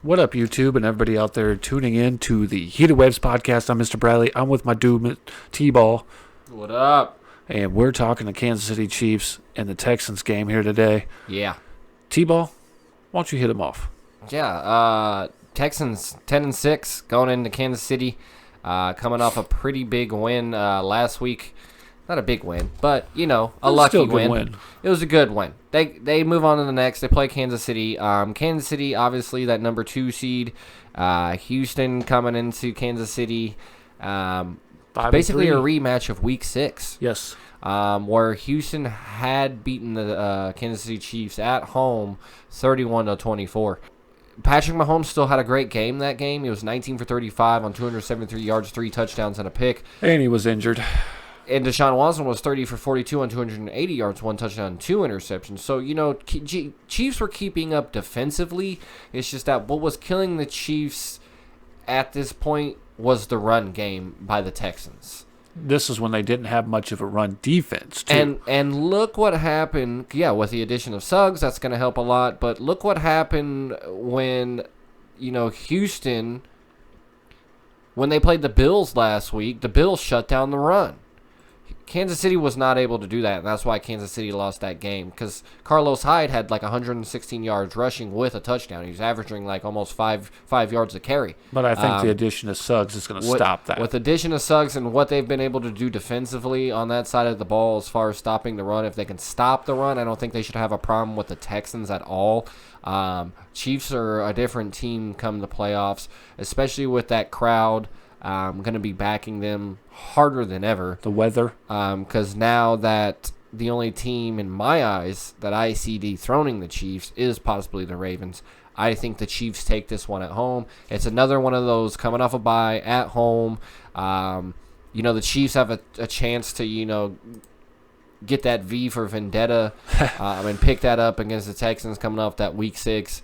What up, YouTube, and everybody out there tuning in to the Heated Waves podcast? I'm Mr. Bradley. I'm with my dude, T-Ball. What up? And we're talking the Kansas City Chiefs and the Texans game here today. Yeah. T-Ball, why don't you hit them off? Yeah. Texans 10-6 going into Kansas City, coming off a pretty big win last week. Not a big win, but, a lucky still a good win. It was a good win. They move on to the next. They play Kansas City. Kansas City, obviously, that number 2 seed. Houston coming into Kansas City. Basically a rematch of Week 6. Yes. Where Houston had beaten the Kansas City Chiefs at home 31-24. Patrick Mahomes still had a great game that game. He was 19 for 35 on 273 yards, 3 touchdowns, and a pick. And he was injured. And Deshaun Watson was 30 for 42 on 280 yards, 1 touchdown, 2 interceptions. So, Chiefs were keeping up defensively. It's just that what was killing the Chiefs at this point was the run game by the Texans. This is when they didn't have much of a run defense, too. And look what happened. Yeah, with the addition of Suggs, that's going to help a lot. But look what happened when, Houston, when they played the Bills last week, the Bills shut down the run. Kansas City was not able to do that, and that's why Kansas City lost that game, because Carlos Hyde had 116 yards rushing with a touchdown. He was averaging almost five yards a carry. But I think the addition of Suggs is going to stop that. With the addition of Suggs and what they've been able to do defensively on that side of the ball as far as stopping the run, if they can stop the run, I don't think they should have a problem with the Texans at all. Chiefs are a different team come the playoffs, especially with that crowd. I'm going to be backing them harder than ever. The weather. Because now that the only team in my eyes that I see dethroning the Chiefs is possibly the Ravens. I think the Chiefs take this one at home. It's another one of those coming off a bye at home. The Chiefs have a chance to, get that V for Vendetta and pick that up against the Texans coming off that Week 6.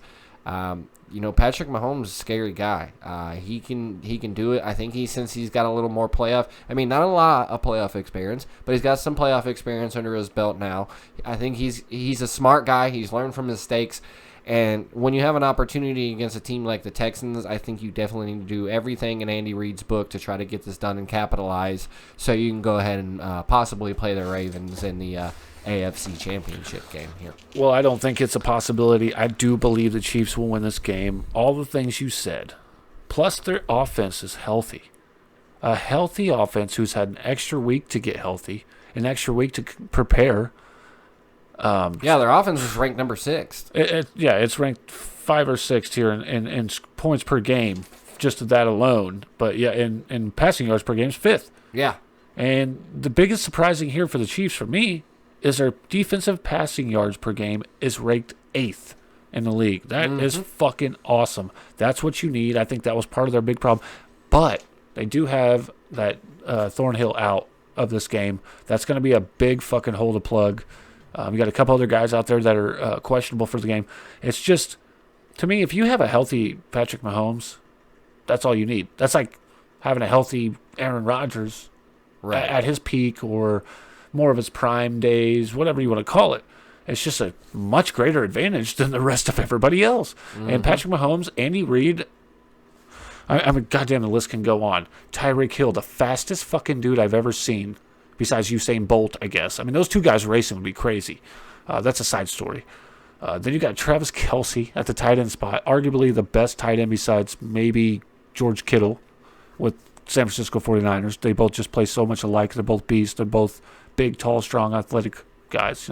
Patrick Mahomes is a scary guy. He can do it. I think since he's got a little more playoff. I mean, not a lot of playoff experience, but he's got some playoff experience under his belt now. I think he's a smart guy. He's learned from mistakes. And when you have an opportunity against a team like the Texans, I think you definitely need to do everything in Andy Reid's book to try to get this done and capitalize so you can go ahead and possibly play the Ravens in the AFC Championship game here. Well, I don't think it's a possibility. I do believe the Chiefs will win this game. All the things you said. Plus, their offense is healthy. A healthy offense who's had an extra week to get healthy, an extra week to prepare. Their offense is ranked number 6. It's ranked 5 or 6 here in points per game, just that alone. But, in passing yards per game is 5th. Yeah. And the biggest surprising here for the Chiefs, for me, is their defensive passing yards per game is ranked 8th in the league. That is fucking awesome. That's what you need. I think that was part of their big problem. But they do have that Thornhill out of this game. That's going to be a big fucking hole to plug. You got a couple other guys out there that are questionable for the game. It's just, to me, if you have a healthy Patrick Mahomes, that's all you need. That's like having a healthy Aaron Rodgers at his peak or more of his prime days, whatever you want to call it. It's just a much greater advantage than the rest of everybody else. And Patrick Mahomes, Andy Reid, I mean, goddamn, the list can go on. Tyreek Hill, the fastest fucking dude I've ever seen, besides Usain Bolt, I guess. I mean, those two guys racing would be crazy. That's a side story. Then you got Travis Kelce at the tight end spot, arguably the best tight end besides maybe George Kittle with San Francisco 49ers. They both just play so much alike. They're both beasts. They're both big, tall, strong, athletic guys,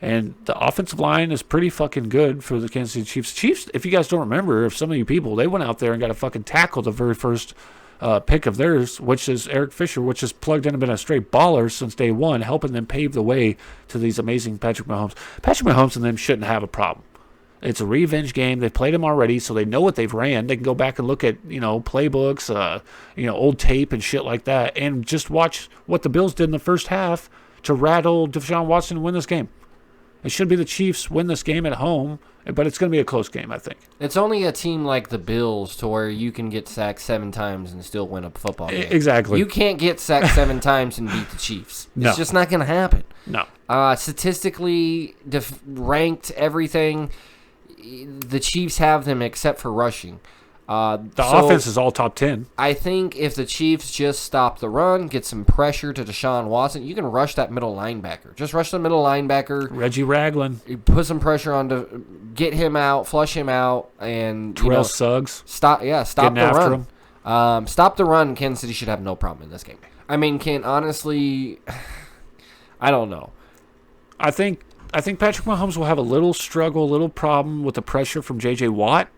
And the offensive line is pretty fucking good for the Kansas City Chiefs. Chiefs, if you guys don't remember, if some of you people, they went out there and got a fucking tackle the very first pick of theirs, which is Eric Fisher, which has plugged in and been a straight baller since day one, helping them pave the way to these amazing Patrick Mahomes. Patrick Mahomes and them shouldn't have a problem. It's a revenge game. They've played them already, so they know what they've ran. They can go back and look at, playbooks, old tape and shit like that, and just watch what the Bills did in the first half to rattle Deshaun Watson and win this game. It should be the Chiefs win this game at home, but it's going to be a close game, I think. It's only a team like the Bills to where you can get sacked 7 times and still win a football game. Exactly. You can't get sacked 7 times and beat the Chiefs. No. It's just not going to happen. No. Statistically ranked everything. the Chiefs have them except for rushing. The offense is all top 10. I think if the Chiefs just stop the run, get some pressure to Deshaun Watson, you can rush that middle linebacker. Just rush the middle linebacker. Reggie Ragland. Put some pressure on to get him out, flush him out, and Terrell Suggs. Stop the run. Stop the run. Kansas City should have no problem in this game. I mean, honestly, I don't know. I think Patrick Mahomes will have a little struggle, a little problem with the pressure from J.J. Watt.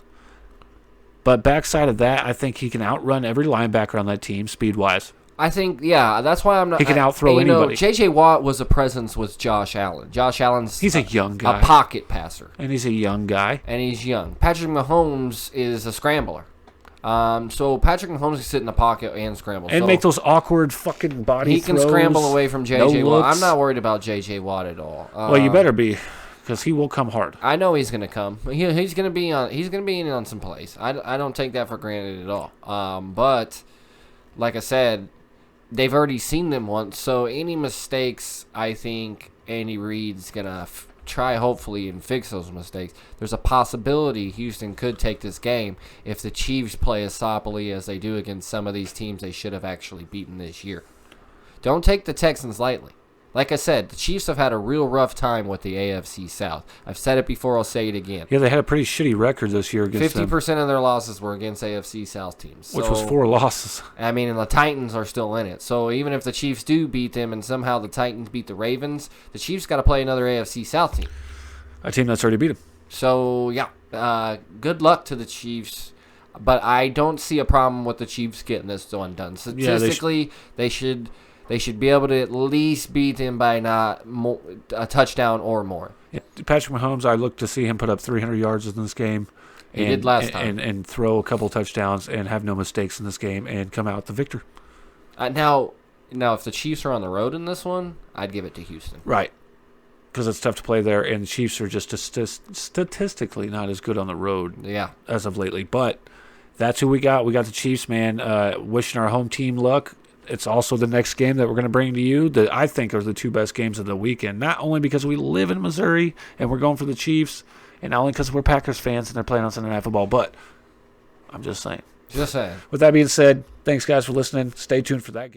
But backside of that, I think he can outrun every linebacker on that team speed-wise. I think, yeah, that's why I'm not. He can outthrow anybody. J.J. Watt was a presence with Josh Allen. Josh Allen's he's a young guy, a pocket passer, and he's a young guy, and he's young. Patrick Mahomes is a scrambler. So Patrick Mahomes can sit in the pocket and scramble. And make those awkward fucking body throws. He can scramble away from J.J. No Watt. looks. I'm not worried about J.J. Watt at all. Well, you better be, because he will come hard. I know he's going to come. He's going to be on. He's going to be in on some plays. I don't take that for granted at all. But like I said, they've already seen them once. So any mistakes, I think Andy Reid's going to try hopefully and fix those mistakes. There's a possibility Houston could take this game if the Chiefs play as soppily as they do against some of these teams they should have actually beaten this year. Don't take the Texans lightly. Like I said, the Chiefs have had a real rough time with the AFC South. I've said it before, I'll say it again. Yeah, they had a pretty shitty record this year against 50% of their losses were against AFC South teams. Which was 4 losses. I mean, and the Titans are still in it. So even if the Chiefs do beat them and somehow the Titans beat the Ravens, the Chiefs got to play another AFC South team. A team that's already beat them. So, yeah, good luck to the Chiefs. But I don't see a problem with the Chiefs getting this one done. Statistically, they should be able to at least beat them by a touchdown or more. Yeah, Patrick Mahomes, I look to see him put up 300 yards in this game. He did last time. And throw a couple touchdowns and have no mistakes in this game and come out the victor. Now, if the Chiefs are on the road in this one, I'd give it to Houston. Right. Because it's tough to play there, and the Chiefs are just statistically not as good on the road as of lately. But that's who we got. We got the Chiefs, man. Wishing our home team luck. It's also the next game that we're going to bring to you that I think are the 2 best games of the weekend. Not only because we live in Missouri and we're going for the Chiefs, and not only because we're Packers fans and they're playing on Sunday Night Football, but I'm just saying. Just saying. With that being said, thanks, guys, for listening. Stay tuned for that game.